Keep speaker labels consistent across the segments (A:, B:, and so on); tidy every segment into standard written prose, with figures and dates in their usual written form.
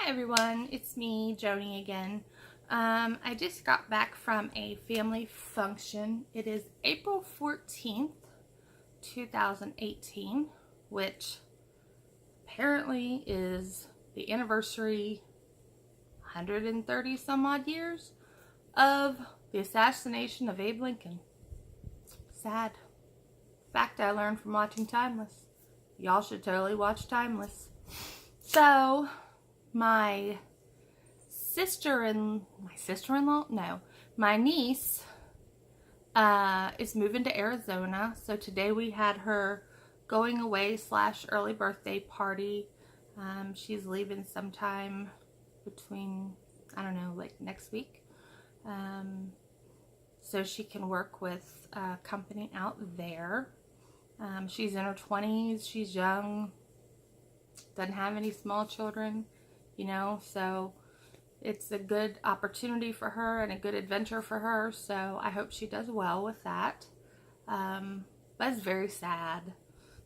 A: Hi everyone, it's me, Joni again. I just got back from a family function. It is April 14th, 2018, which apparently is the anniversary 130 some odd years of the assassination of Abe Lincoln. Sad. Fact I learned from watching Timeless. Y'all should totally watch Timeless. So, my niece is moving to Arizona. So today we had her going away / early birthday party. She's leaving sometime between, I don't know, like next week. So she can work with a company out there. She's in her 20s. She's young. Doesn't have any small children, you know, so it's a good opportunity for her and a good adventure for her. So I hope she does well with that. But it's very sad,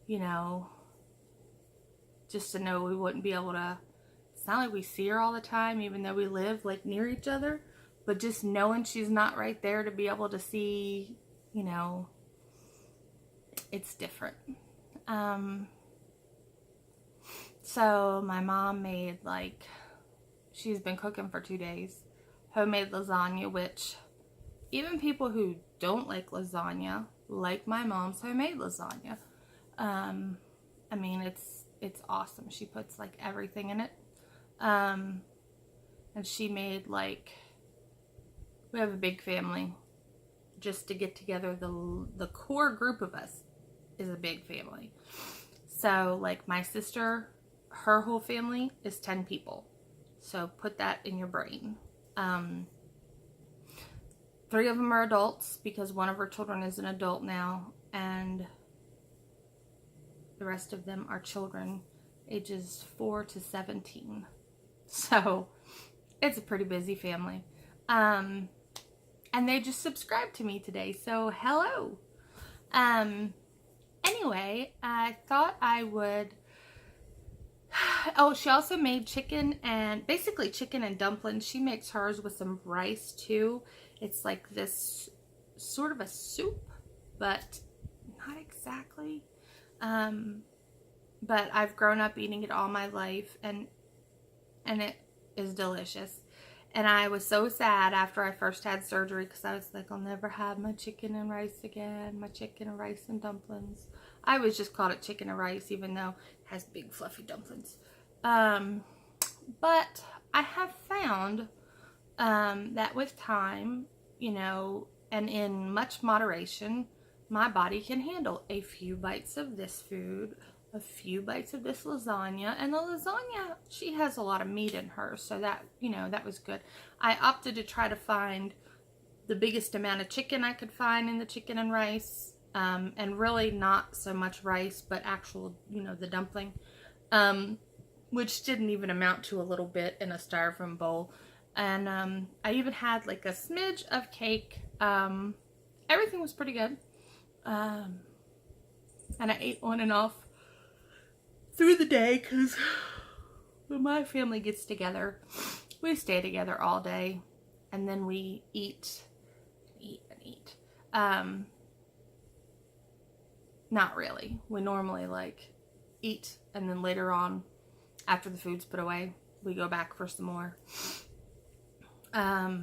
A: you know, just to know we wouldn't be able to, it's not like we see her all the time, even though we live like near each other, but just knowing she's not right there to be able to see, you know, it's different. So my mom made, like, she's been cooking for 2 days, homemade lasagna, which even people who don't like lasagna like my mom's homemade lasagna. I mean, it's awesome. She puts like everything in it. And she made, like, we have a big family. Just to get together, the core group of us is a big family. So, like, my sister, her whole family is 10 people. So put that in your brain. 3 of them are adults because one of her children is an adult now, and the rest of them are children ages 4 to 17. So it's a pretty busy family. And they just subscribed to me today, so hello. Anyway, I thought I would. Oh, she also made chicken and dumplings. She makes hers with some rice too. It's like this sort of a soup, but not exactly. But I've grown up eating it all my life, and it is delicious. And I was so sad after I first had surgery because I was like, I'll never have my chicken and rice again. My chicken and rice and dumplings. I always just called it chicken and rice, even though it has big fluffy dumplings. But I have found that with time, you know, and in much moderation, my body can handle a few bites of this food, a few bites of this lasagna. And the lasagna, she has a lot of meat in her, so that, you know, that was good. I opted to try to find the biggest amount of chicken I could find in the chicken and rice, and really not so much rice, but actual, you know, the dumpling, which didn't even amount to a little bit in a styrofoam bowl. And I even had like a smidge of cake. Everything was pretty good. And I ate on and off through the day because when my family gets together, we stay together all day, and then we eat. Not really. We normally like eat, and then later on, after the food's put away, we go back for some more. I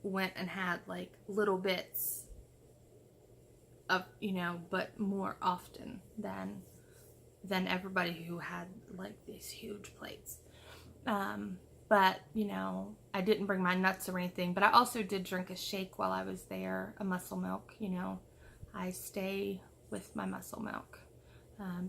A: went and had like little bits of, you know, but more often than everybody who had like these huge plates. But, you know, I didn't bring my nuts or anything, but I also did drink a shake while I was there, a muscle milk, you know. I stay with my muscle milk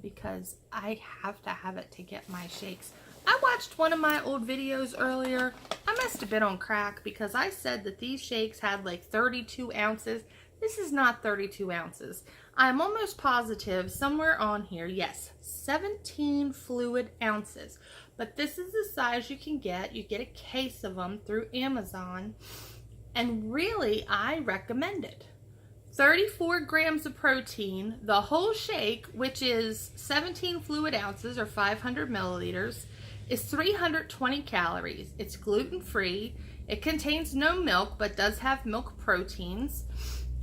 A: because I have to have it to get my shakes. I watched one of my old videos earlier. I must have been on crack because I said that these shakes had like 32 ounces. This is not 32 ounces. I'm almost positive somewhere on here, yes, 17 fluid ounces. But this is the size you can get. You get a case of them through Amazon. And really, I recommend it. 34 grams of protein, the whole shake, which is 17 fluid ounces or 500 milliliters, is 320 calories. It's gluten-free. It contains no milk, but does have milk proteins.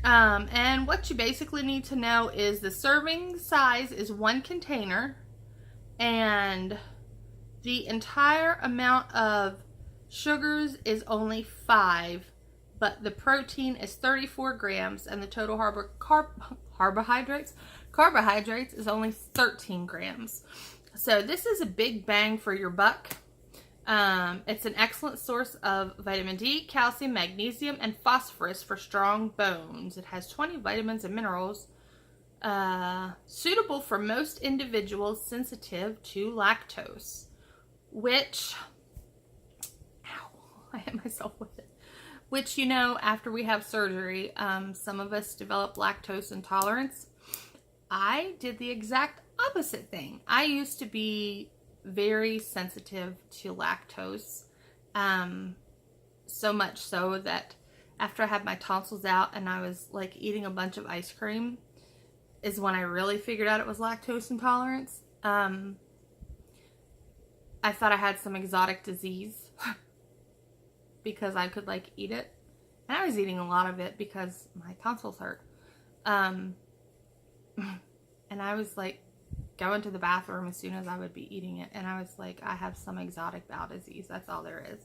A: And what you basically need to know is the serving size is 1 container, and the entire amount of sugars is only 5, but the protein is 34 grams, and the total carbohydrates is only 13 grams. So this is a big bang for your buck. It's an excellent source of vitamin D, calcium, magnesium, and phosphorus for strong bones. It has 20 vitamins and minerals, suitable for most individuals sensitive to lactose, which, ow, I hit myself with it, which, you know, after we have surgery, some of us develop lactose intolerance. I did the exact opposite thing. I used to be very sensitive to lactose, so much so that after I had my tonsils out and I was like eating a bunch of ice cream is when I really figured out it was lactose intolerance. I thought I had some exotic disease because I could like eat it, and I was eating a lot of it because my tonsils hurt. And I was like going to the bathroom as soon as I would be eating it, and I was like, I have some exotic bowel disease. That's all there is.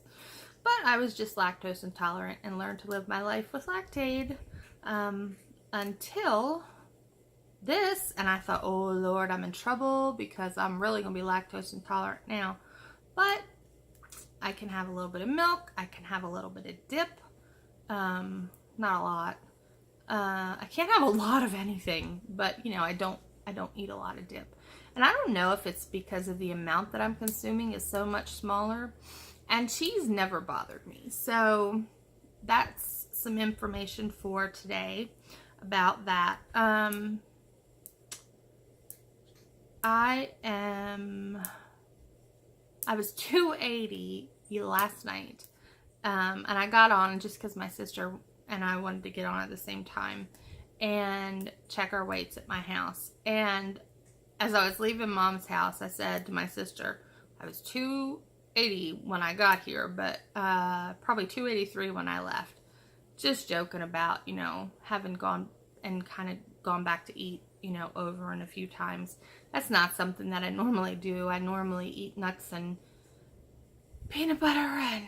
A: But I was just lactose intolerant and learned to live my life with Lactaid until this, and I thought, oh Lord, I'm in trouble because I'm really gonna be lactose intolerant now. But I can have a little bit of milk, I can have a little bit of dip, not a lot. I can't have a lot of anything, but you know, I don't eat a lot of dip. And I don't know if it's because of the amount that I'm consuming is so much smaller, and cheese never bothered me. So that's some information for today about that. I was 280 last night, and I got on just because my sister and I wanted to get on at the same time and check our weights at my house. And as I was leaving Mom's house, I said to my sister, I was 280 when I got here, but probably 283 when I left. Just joking about, you know, having gone and kind of gone back to eat, you know, over and a few times. That's not something that I normally do. I normally eat nuts and peanut butter and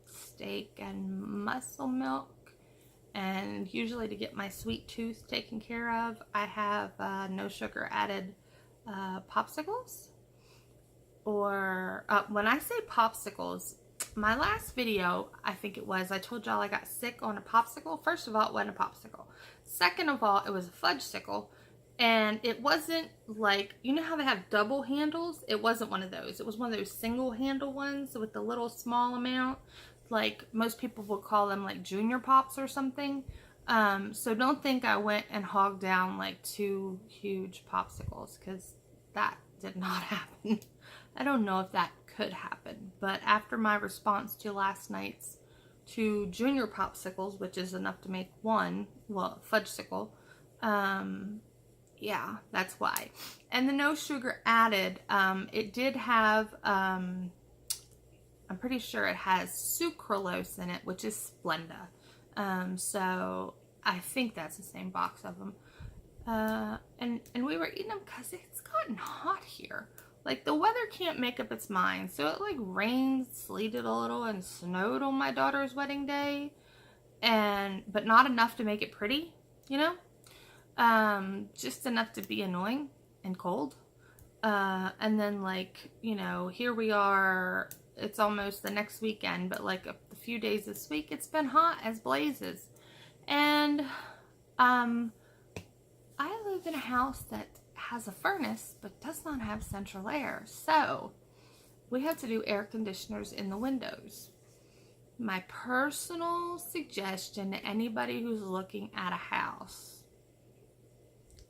A: steak and muscle milk. And usually to get my sweet tooth taken care of, I have no sugar added popsicles. Or when I say popsicles, my last video, I think it was, I told y'all I got sick on a popsicle. First of all, it wasn't a popsicle. Second of all, it was a fudge-sicle. And it wasn't like, you know how they have double handles? It wasn't one of those. It was one of those single handle ones with the little small amount. Like most people would call them like junior pops or something. So don't think I went and hogged down like 2 huge popsicles, because that did not happen. I don't know if that could happen, but after my response to last night's 2 junior popsicles, which is enough to make one, well, fudge-sicle, yeah, that's why. And the no sugar added, it did have, I'm pretty sure it has sucralose in it, which is Splenda. So I think that's the same box of them. And we were eating them because it's gotten hot here. Like, the weather can't make up its mind. So it like rained, sleeted a little, and snowed on my daughter's wedding day. But not enough to make it pretty, you know? Just enough to be annoying and cold. And then, like, you know, here we are. It's almost the next weekend, but like a few days this week, it's been hot as blazes. And I live in a house that has a furnace but does not have central air, so we have to do air conditioners in the windows. My personal suggestion to anybody who's looking at a house,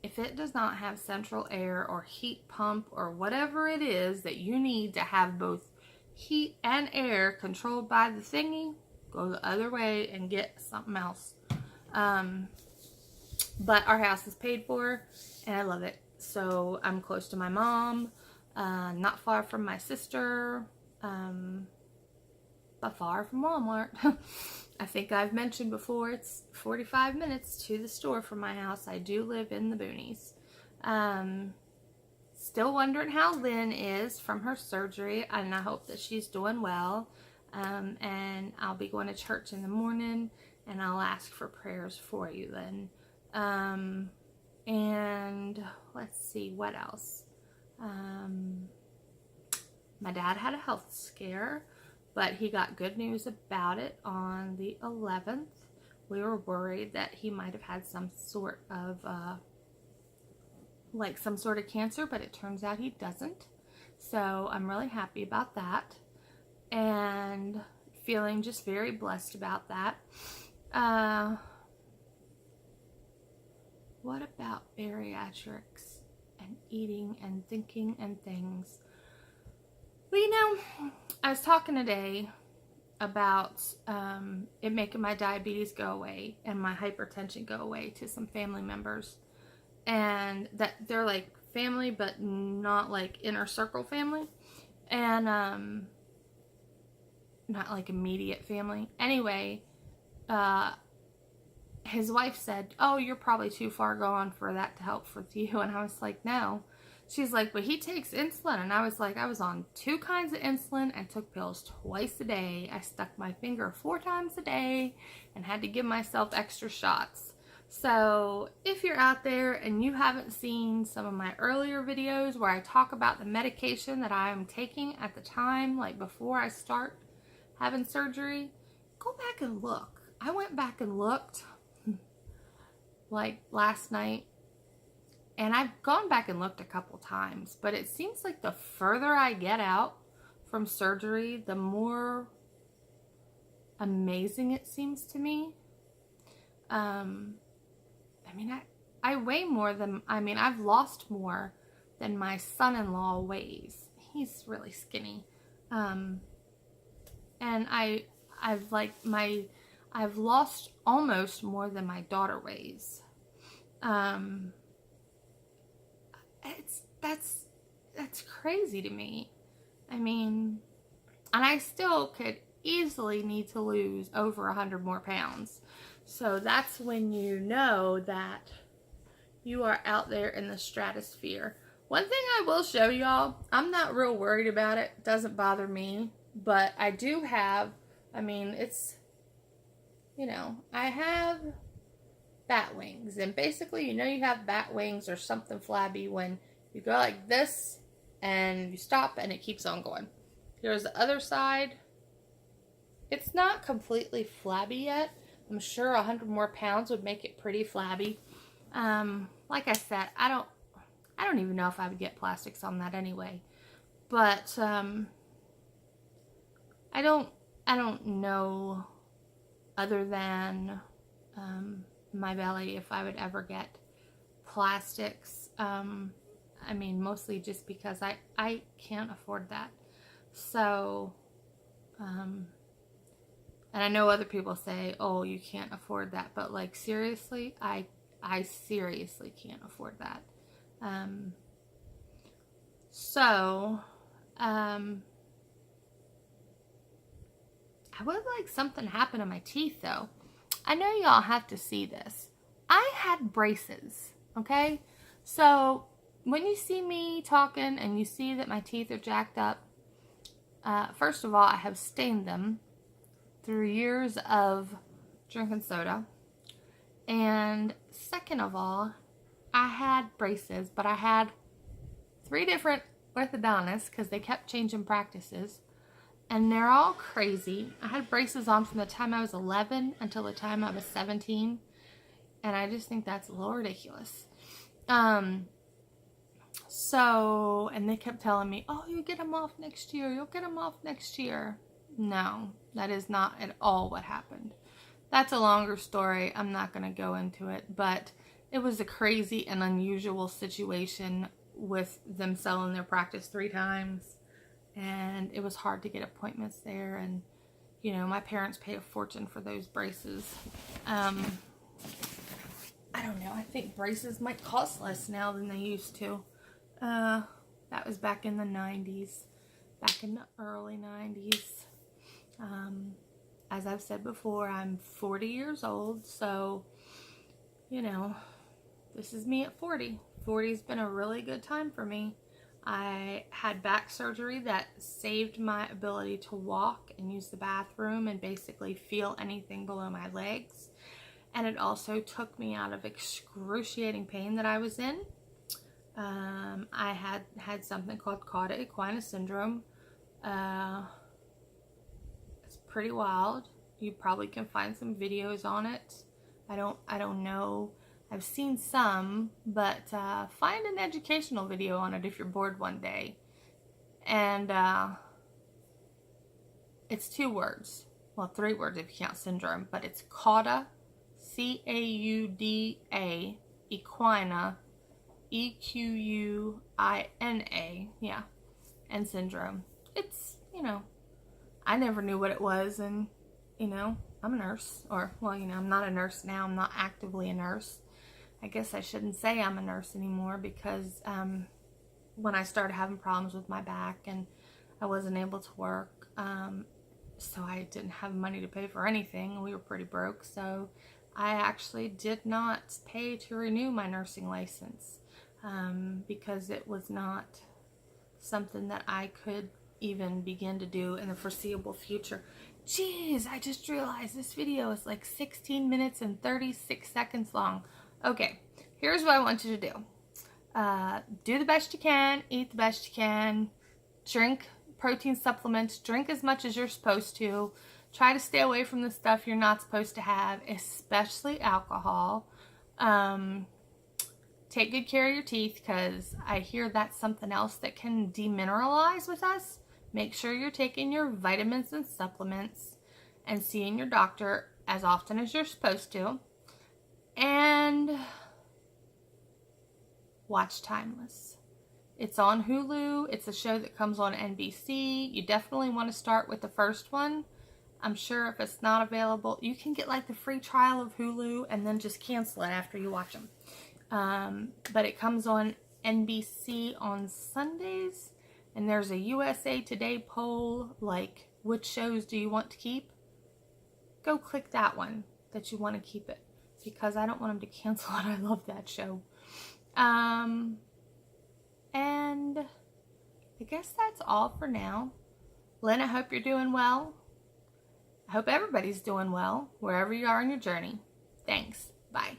A: if it does not have central air or heat pump or whatever it is that you need to have both heat and air controlled by the thingy, go the other way and get something else. But our house is paid for and I love it. So I'm close to my mom. not far from my sister, but far from Walmart. I think I've mentioned before, it's 45 minutes to the store from my house. I do live in the boonies. Still wondering how Lynn is from her surgery, and I hope that she's doing well. And I'll be going to church in the morning, and I'll ask for prayers for you then. And let's see, what else? My dad had a health scare, but he got good news about it on the 11th. We were worried that he might have had some sort of, some sort of cancer, but it turns out he doesn't. So I'm really happy about that, and feeling just very blessed about that. What about bariatrics and eating and thinking and things? Well, you know, I was talking today about it making my diabetes go away and my hypertension go away to some family members. And that they're like family, but not like inner circle family. And not like immediate family. Anyway, his wife said, "Oh, you're probably too far gone for that to help with you." And I was like, "No." She's like, "But he takes insulin." And I was like, I was on 2 kinds of insulin and took pills twice a day. I stuck my finger 4 times a day and had to give myself extra shots. So if you're out there and you haven't seen some of my earlier videos where I talk about the medication that I am taking at the time, like before I start having surgery, go back and look. I went back and looked like last night, and I've gone back and looked a couple times, but it seems like the further I get out from surgery, the more amazing it seems to me. I mean, I weigh more than, I've lost more than my son-in-law weighs. He's really skinny. And I've lost almost more than my daughter weighs. That's crazy to me. I mean, and I still could easily need to lose over 100 more pounds. So that's when you know that you are out there in the stratosphere. One thing I will show y'all, I'm not real worried about it. It doesn't bother me. But I do have, it's, I have bat wings. And basically, you have bat wings or something flabby when you go like this and you stop and it keeps on going. Here's the other side. It's not completely flabby yet. I'm sure 100 more pounds would make it pretty flabby. Like I said, I don't even know if I would get plastics on that anyway. But I don't know, other than my belly, if I would ever get plastics. Mostly just because I can't afford that. So, and I know other people say, "Oh, you can't afford that," but like seriously, I seriously can't afford that. I would like something to happen to my teeth though. I know y'all have to see this. I had braces, okay? So when you see me talking and you see that my teeth are jacked up, first of all, I have stained them through years of drinking soda. And second of all, I had braces, but I had 3 different orthodontists because they kept changing practices. And they're all crazy. I had braces on from the time I was 11 until the time I was 17. And I just think that's a little ridiculous. And they kept telling me, "Oh, you'll get them off next year. You'll get them off next year." No, that is not at all what happened. That's a longer story. I'm not going to go into it. But it was a crazy and unusual situation with them selling their practice 3 times. And it was hard to get appointments there. And, my parents paid a fortune for those braces. I don't know. I think braces might cost less now than they used to. That was back in the 90s, back in the early 90s. As I've said before, I'm 40 years old, so, you know, this is me at 40. 40's been a really good time for me. I had back surgery that saved my ability to walk and use the bathroom and basically feel anything below my legs. And it also took me out of excruciating pain that I was in. I had something called cauda equina syndrome. It's pretty wild. You probably can find some videos on it. I don't know. I've seen some, but find an educational video on it if you're bored one day. And it's 2 words. Well, 3 words if you count syndrome, but it's cauda, C-A-U-D-A, equina, E-Q-U-I-N-A, yeah, and syndrome. It's, you know, I never knew what it was, and, you know, I'm a nurse, or, well, you know, I'm not a nurse now. I'm not actively a nurse. I guess I shouldn't say I'm a nurse anymore, because when I started having problems with my back and I wasn't able to work, so I didn't have money to pay for anything. We were pretty broke, so I actually did not pay to renew my nursing license, because it was not something that I could even begin to do in the foreseeable future. Jeez, I just realized this video is like 16 minutes and 36 seconds long. Okay, here's what I want you to do. Do the best you can, eat the best you can, drink protein supplements, drink as much as you're supposed to. Try to stay away from the stuff you're not supposed to have, especially alcohol. Take good care of your teeth, because I hear that's something else that can demineralize with us. Make sure you're taking your vitamins and supplements and seeing your doctor as often as you're supposed to. And watch Timeless. It's on Hulu. It's a show that comes on NBC. You definitely want to start with the first one. I'm sure if it's not available, you can get like the free trial of Hulu and then just cancel it after you watch them. But it comes on NBC on Sundays, and there's a USA Today poll, like, which shows do you want to keep? Go click that one that you want to keep it, because I don't want them to cancel it. I love that show. And I guess that's all for now. Lynn, I hope you're doing well. I hope everybody's doing well, wherever you are in your journey. Thanks. Bye.